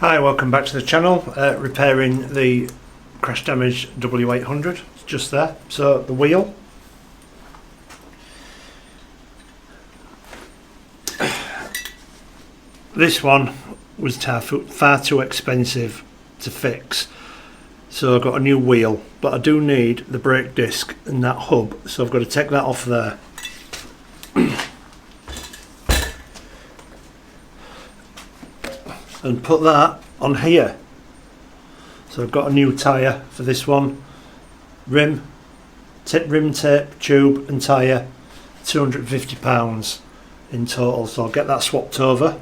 Hi, welcome back to the channel. Repairing the crash damaged W800. It's just there. So the wheel. This one was far too expensive to fix. So I've got a new wheel, but I do need the brake disc and that hub. So I've got to take that off there. And put that on here. So I've got a new tyre for this one. Rim tape, tube and tyre, £250 in total. So I'll get that swapped over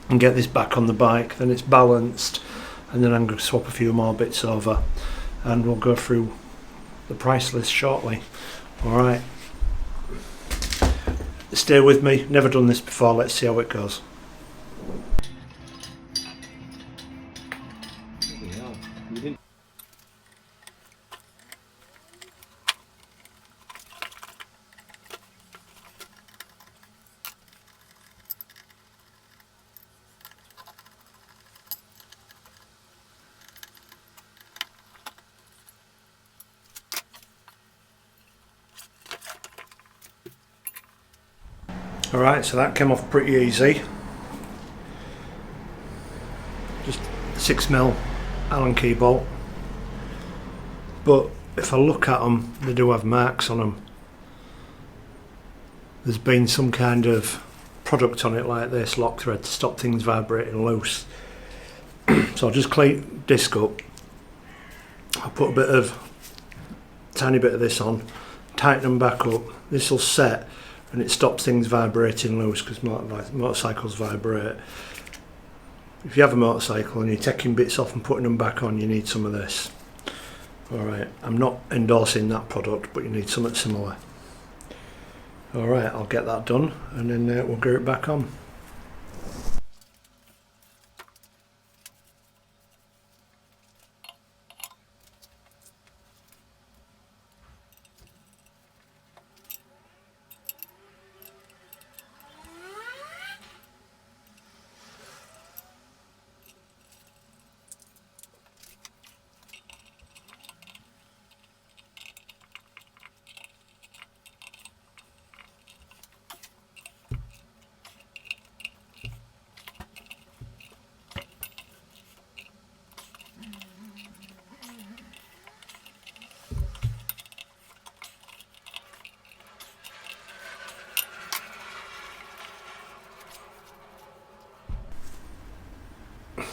and get this back on the bike. Then it's balanced, and then I'm going to swap a few more bits over and we'll go through the price list shortly. Alright, stay with me, never done this before, let's see how it goes. Alright, so that came off pretty easy. Just 6mm Allen key bolt. But if I look at them, they do have marks on them. There's been some kind of product on it like this, lock thread, to stop things vibrating loose. So I'll just clean disc up. I'll put tiny bit of this on, tighten them back up. This will set and it stops things vibrating loose, because motorcycles vibrate. If you have a motorcycle and you're taking bits off and putting them back on, you need some of this. Alright, I'm not endorsing that product, but you need something similar. Alright, I'll get that done and then we'll get it back on.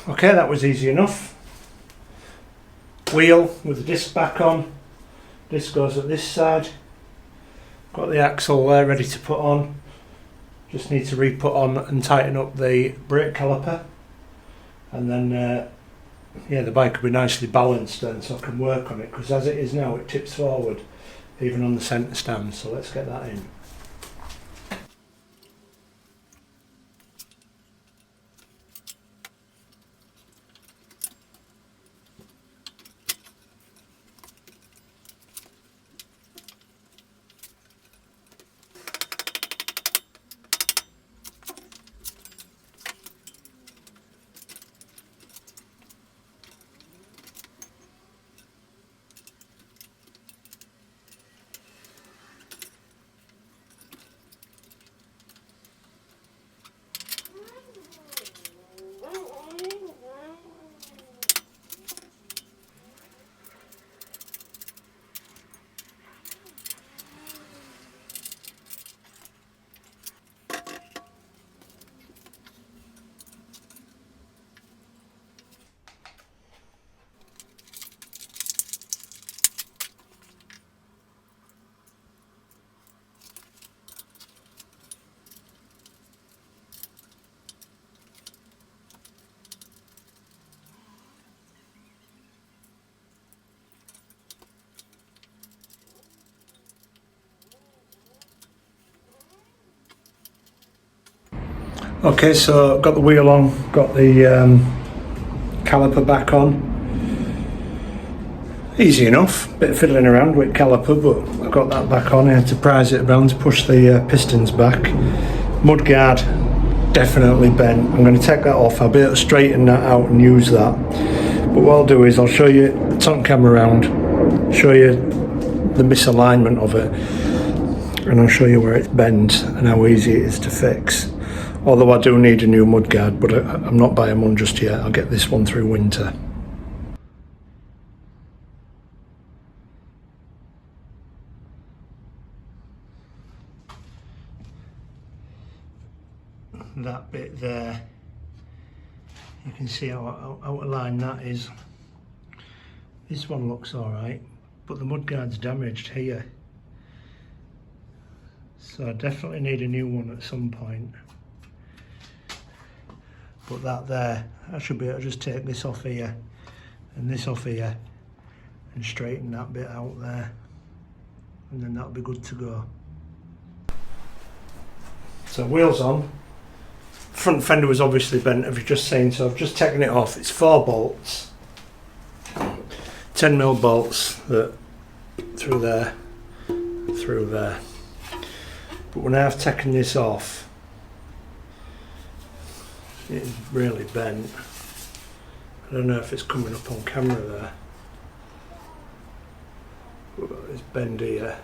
Okay, that was easy enough. Wheel with the disc back on. Disc goes at this side. Got the axle there ready to put on. Just need to re-put on and tighten up the brake caliper. And then, yeah, the bike will be nicely balanced then, so I can work on it, because as it is now it tips forward, even on the centre stand. So let's get that in. Okay, so got the wheel on, got the caliper back on. Easy enough, bit of fiddling around with caliper, but I got that back on. I had to prise it around to push the pistons back. Mudguard definitely bent. I'm going to take that off. I'll be able to straighten that out and use that. But what I'll do is I'll show you, turn the camera around, show you the misalignment of it, and I'll show you where it's bent and how easy it is to fix. Although I do need a new mudguard, but I'm not buying one just yet. I'll get this one through winter. That bit there, you can see how out of line that is. This one looks alright, but the mudguard's damaged here. So I definitely need a new one at some point. But that there, I should be able to just take this off here and this off here and straighten that bit out there, and then that'll be good to go. So wheels on. Front fender was obviously bent, as you've just seen, so I've just taken it off. It's 4 bolts, 10mm bolts that through there, through there. But when I've taken this off, it's really bent. I don't know if it's coming up on camera there. We've got this bend here.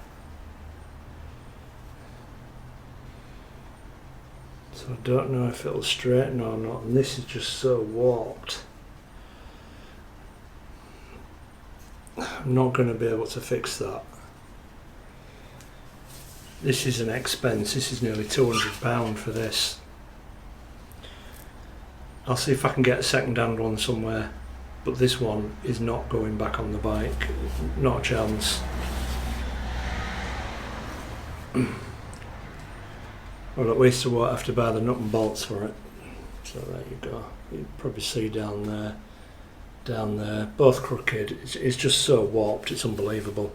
So I don't know if it'll straighten or not, and this is just so warped. I'm not going to be able to fix that. This is an expense. This is nearly £200 for this. I'll see if I can get a second-hand one somewhere, but this one is not going back on the bike. Not a chance. Well, at least I won't have to buy the nut and bolts for it. So there you go. You can probably see down there, both crooked. It's just so warped, it's unbelievable.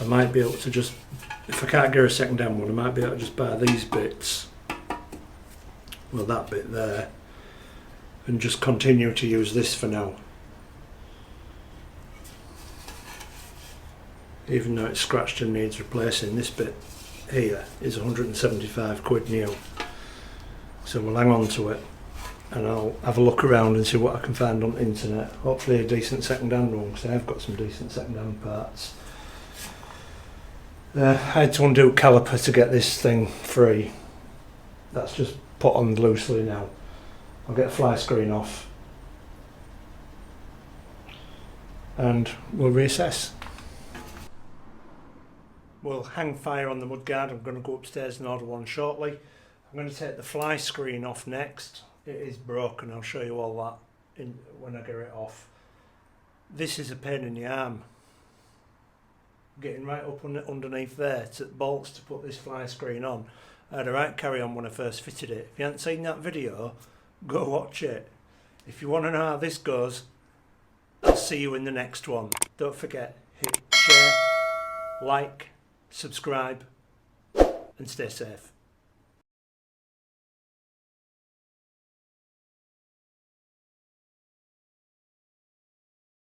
I might be able to just, if I can't get a second hand one, I might be able to just buy these bits, well, that bit there, and just continue to use this for now. Even though it's scratched and needs replacing, this bit here is 175 quid new. So we'll hang on to it and I'll have a look around and see what I can find on the internet. Hopefully a decent second-hand one, because I have got some decent second-hand parts. I had to undo caliper to get this thing free. That's just put on loosely now. I'll get a fly screen off and we'll reassess. We'll hang fire on the mudguard. I'm going to go upstairs and order one shortly. I'm going to take the fly screen off next. It is broken. I'll show you all that when I get it off. This is a pain in the arm. Getting right up underneath there to bolts to put this fly screen on. I had a right carry on when I first fitted it. If you haven't seen that video, go watch it. If you want to know how this goes, I'll see you in the next one. Don't forget, hit share, like, subscribe, and stay safe.